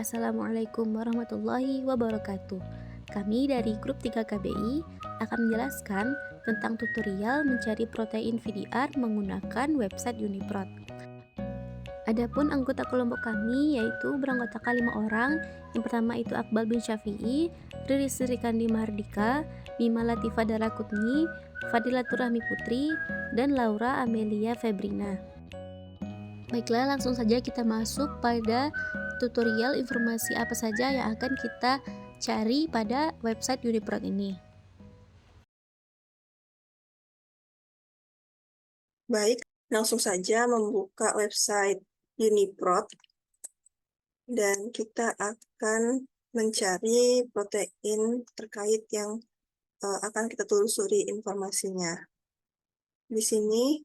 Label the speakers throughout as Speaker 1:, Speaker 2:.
Speaker 1: Assalamualaikum warahmatullahi wabarakatuh. Kami dari grup 3 KBI akan menjelaskan tentang tutorial mencari protein VDR menggunakan website Uniprot. Adapun anggota kelompok kami yaitu beranggotakan 5 orang. Yang pertama itu Akbal bin Syafi'i, Riri Srikandi Mahardika, Bima Latifah Darakutni, Fadilatur Rahmi Putri, dan Laura Amelia Febrina. Baiklah, langsung saja kita masuk pada tutorial informasi apa saja yang akan kita cari pada website Uniprot ini.
Speaker 2: Baik, langsung saja membuka website Uniprot dan kita akan mencari protein terkait yang akan kita telusuri informasinya. Di sini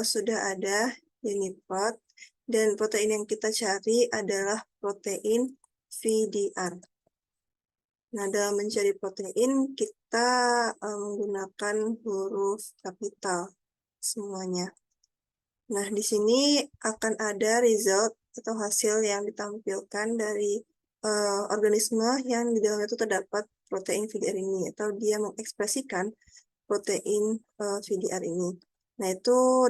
Speaker 2: sudah ada Uniprot dan protein yang kita cari adalah protein VDR. Nah, dalam mencari protein kita menggunakan huruf kapital semuanya. Nah, di sini akan ada result atau hasil yang ditampilkan dari organisme yang di dalamnya itu terdapat protein VDR ini, atau dia mengekspresikan protein VDR ini. Nah, itu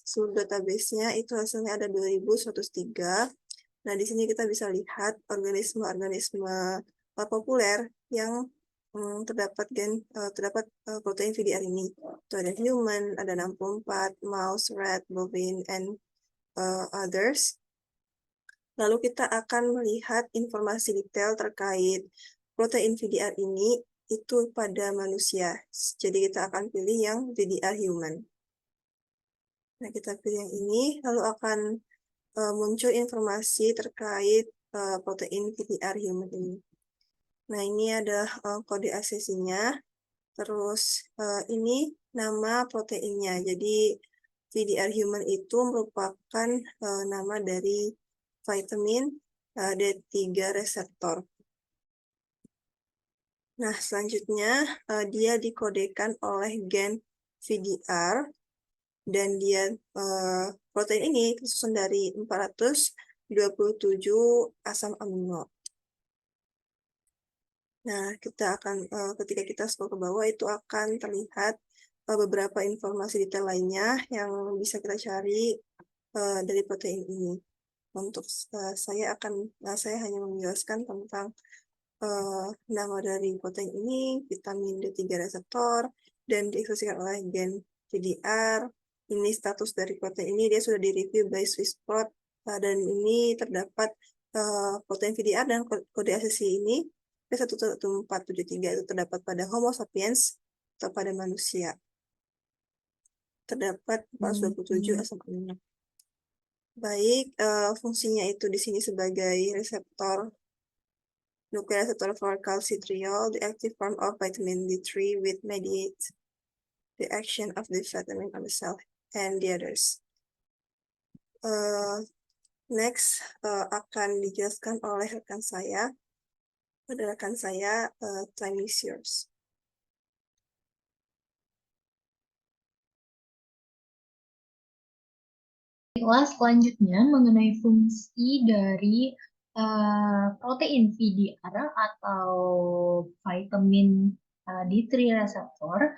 Speaker 2: seluruh database-nya itu hasilnya ada 2103. Nah, di sini kita bisa lihat organisme-organisme populer yang terdapat protein VDR ini. Itu ada human, ada 64, mouse, rat, bovine, and others. Lalu kita akan melihat informasi detail terkait protein VDR ini itu pada manusia. Jadi kita akan pilih yang VDR human. Nah, kita pilih yang ini, lalu akan muncul informasi terkait protein VDR human ini. Nah, ini ada kode aksesinya. Terus ini nama proteinnya. Jadi VDR human itu merupakan nama dari vitamin D3 reseptor. Nah, selanjutnya dia dikodekan oleh gen VDR dan dia protein ini tersusun dari 427 asam amino. Nah, kita akan ketika kita scroll ke bawah itu akan terlihat beberapa informasi detail lainnya yang bisa kita cari dari protein ini. Untuk saya hanya menjelaskan tentang nama dari protein ini, vitamin D3 reseptor, dan diekspresikan oleh gen VDR. Ini status dari protein ini, dia sudah direview by Swissprot, dan ini terdapat protein VDR dan kode aksesi ini P11473 itu terdapat pada Homo sapiens atau pada manusia. Terdapat 427 asam amino. Baik, fungsinya itu di sini sebagai reseptor nuclear receptor for calcitriol, the active form of vitamin D3 which mediates the action of the vitamin on the cell and the others. Next akan dijelaskan oleh rekan saya. Time is yours.
Speaker 3: Kelas selanjutnya mengenai fungsi dari protein VDR atau vitamin D3 reseptor.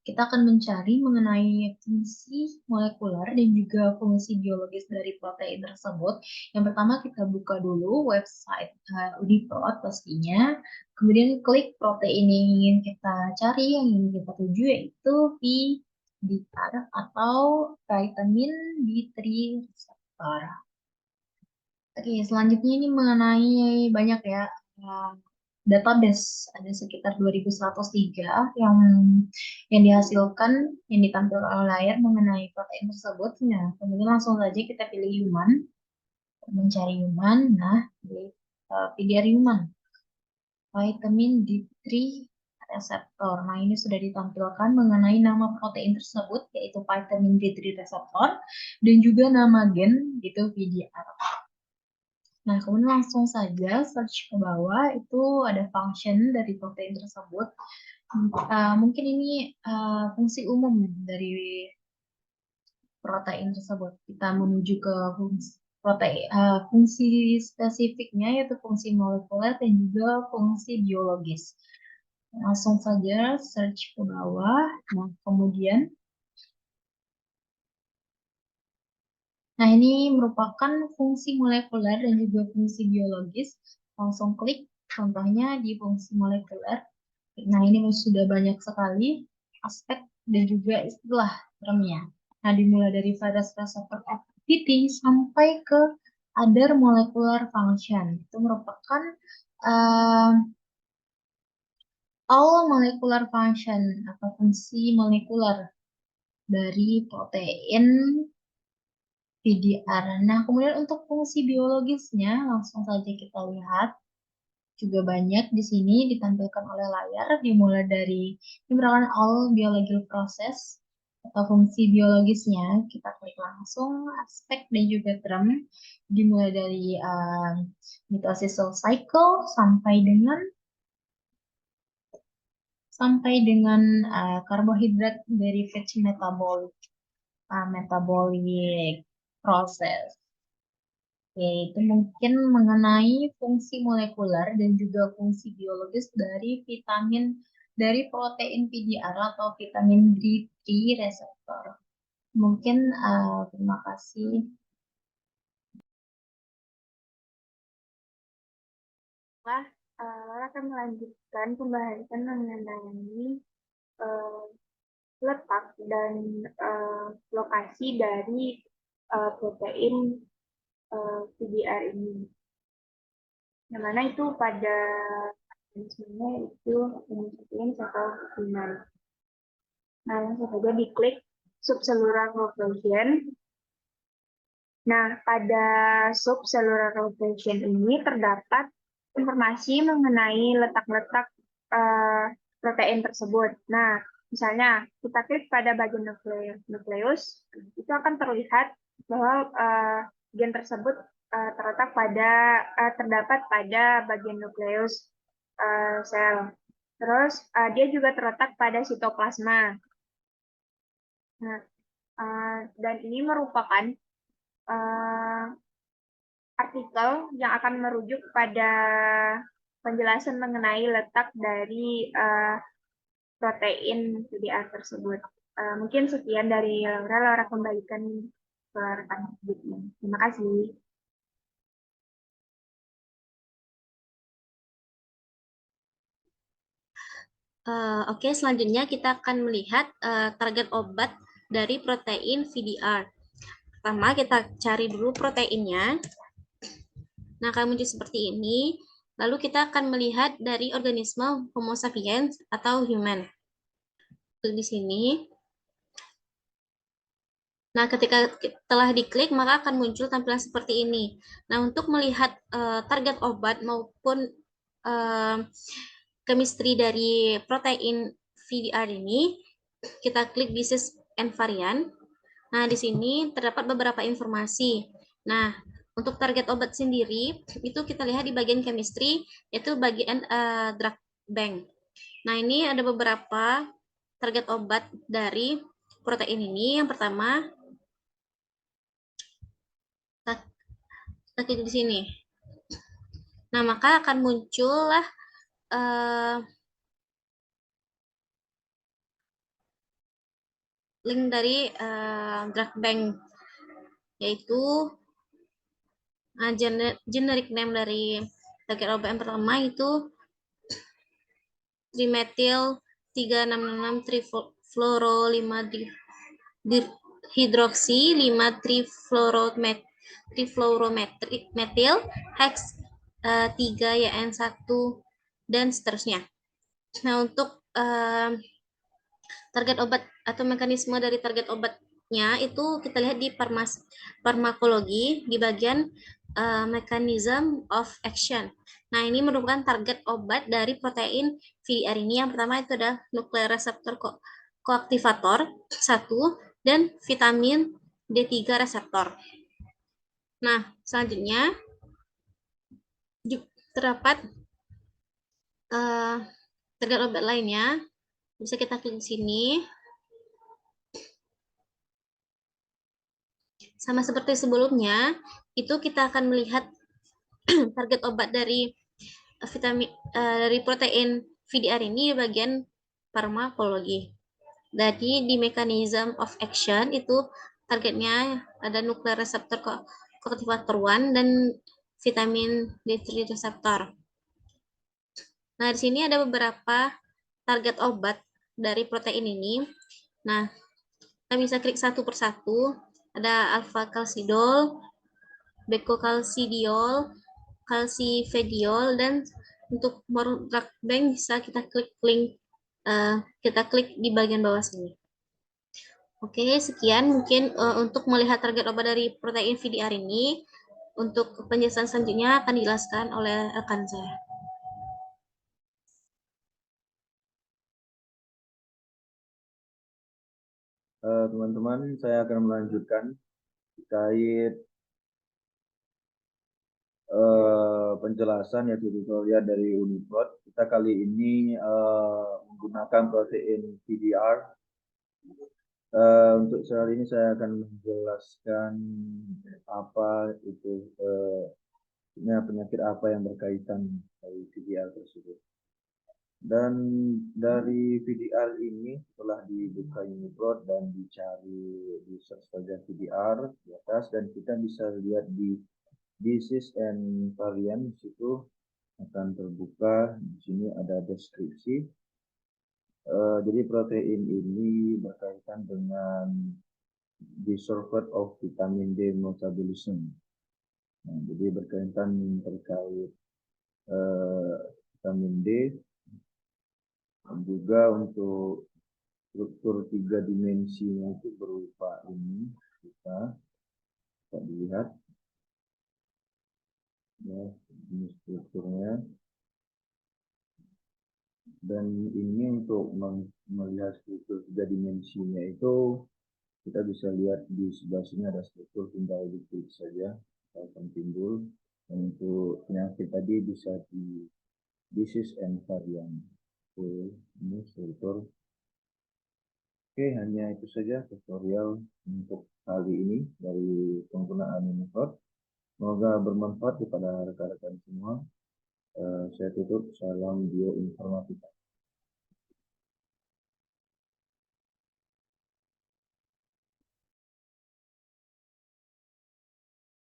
Speaker 3: Kita akan mencari mengenai fungsi molekuler dan juga fungsi biologis dari protein tersebut. Yang pertama kita buka dulu website Uniprot pastinya. Kemudian klik protein yang ingin kita cari, yang ingin kita tuju, yaitu VDR atau vitamin D3 reseptor. Oke, selanjutnya ini mengenai banyak ya database, ada sekitar 2103 yang dihasilkan, yang ditampilkan oleh layar mengenai protein tersebut. Nah, kemudian langsung saja kita pilih human, mencari human. Nah, pilih human, vitamin D3 reseptor. Nah, ini sudah ditampilkan mengenai nama protein tersebut, yaitu vitamin D3 reseptor, dan juga nama gen, gitu, VDR. Nah, kemudian langsung saja search ke bawah, itu ada function dari protein tersebut. Mungkin ini fungsi umum dari protein tersebut. Kita menuju ke fungsi spesifiknya yaitu fungsi molekuler dan juga fungsi biologis. Langsung saja search ke bawah. Nah, kemudian, nah ini merupakan fungsi molekuler dan juga fungsi biologis. Langsung klik, contohnya di fungsi molekuler. Nah, ini sudah banyak sekali aspek dan juga istilah termnya. Nah, dimulai dari virus receptor activity sampai ke other molecular function. Itu merupakan uh, all molecular function atau fungsi molekuler dari protein VDR. Nah, kemudian untuk fungsi biologisnya, langsung saja kita lihat. Juga banyak di sini ditampilkan oleh layar, dimulai dari ini merupakan all biological process atau fungsi biologisnya. Kita klik langsung aspek dan juga term, dimulai dari mitosis cell cycle sampai dengan karbohidrat derived metabolic process. Yaitu mungkin mengenai fungsi molekuler dan juga fungsi biologis dari protein PDR atau vitamin D3 reseptor. Mungkin terima kasih.
Speaker 4: Laura akan melanjutkan pembahasan mengenai letak dan lokasi dari protein PDR ini. Yang mana itu pada mekanismenya itu homosapiens atau human. Nah, langsung saja diklik subcellular rotation. Nah, pada subcellular rotation ini terdapat informasi mengenai letak-letak protein tersebut. Nah, misalnya kita klik pada bagian nukleus, itu akan terlihat bahwa gen tersebut terdapat pada bagian nukleus sel. Terus dia juga terletak pada sitoplasma. Nah, dan ini merupakan artikel yang akan merujuk pada penjelasan mengenai letak dari protein PDR tersebut. Mungkin sekian dari Laura. Laura kembalikan ke rekan selanjutnya. Terima kasih.
Speaker 1: Oke, selanjutnya kita akan melihat target obat dari protein VDR. Pertama, kita cari dulu proteinnya. Nah, akan muncul seperti ini. Lalu kita akan melihat dari organisme Homo sapiens atau human. Di sini. Nah, ketika telah diklik, maka akan muncul tampilan seperti ini. Nah, untuk melihat target obat maupun chemistry dari protein VDR ini, kita klik disease and variant. Nah, di sini terdapat beberapa informasi. Nah, untuk target obat sendiri, itu kita lihat di bagian chemistry, yaitu bagian drug bank. Nah, ini ada beberapa target obat dari protein ini. Yang pertama, kita klik di sini. Nah, maka akan muncullah link dari drug bank, yaitu generic name dari target obat yang pertama itu trimethyl 366 trifluoro 5 hidroksi 5 trifluorometil hex 3 YN1 dan seterusnya. Nah, untuk target obat atau mekanisme dari target obatnya itu kita lihat di farmakologi di bagian mechanism of action. Nah, ini merupakan target obat dari protein VDR ini. Yang pertama itu adalah nuklear reseptor koaktivator 1 dan vitamin D3 reseptor. Nah, selanjutnya terdapat target obat lainnya. Bisa kita klik di sini. Sama seperti sebelumnya, itu kita akan melihat target obat dari dari protein VDR ini di bagian farmakologi. Jadi di mechanism of action itu targetnya ada nuklear reseptor coactivator 1 dan vitamin D3 reseptor. Nah, di sini ada beberapa target obat dari protein ini. Nah, kita bisa klik satu persatu. Ada alpha calcidol, becocalcidiol, calcifediol, dan untuk more drug bank bisa kita klik link di bagian bawah sini. Oke, sekian mungkin untuk melihat target obat dari protein VDR ini. Untuk penjelasan selanjutnya akan dijelaskan oleh rekan saya.
Speaker 5: Teman-teman, saya akan melanjutkan terkait penjelasan yaitu tutorial dari Uniprot. Kita kali ini menggunakan protein VDR. Untuk saat ini saya akan menjelaskan apa itu penyakit apa yang berkaitan dari VDR tersebut. Dan dari VDR ini setelah dibuka Uniprot dan dicari di search saja VDR di atas, dan kita bisa lihat di disease and variant, di situ akan terbuka. Di sini ada deskripsi. Jadi protein ini berkaitan dengan disorder of vitamin D metabolism. Nah, jadi berkaitan terkait vitamin D, dan juga untuk struktur 3 dimensinya itu berupa ini, kita lihat ya, ini strukturnya. Dan ini untuk melihat struktur 3 dimensinya itu kita bisa lihat di sebelah sini ada struktur, tinggal diklik saja akan timbul. Dan untuk penyakit tadi bisa di disease and variant. Ini struktur. Oke, hanya itu saja tutorial untuk kali ini dari penggunaan Uniprot. Semoga bermanfaat kepada rekan-rekan semua. Saya tutup. Salam bioinformatika.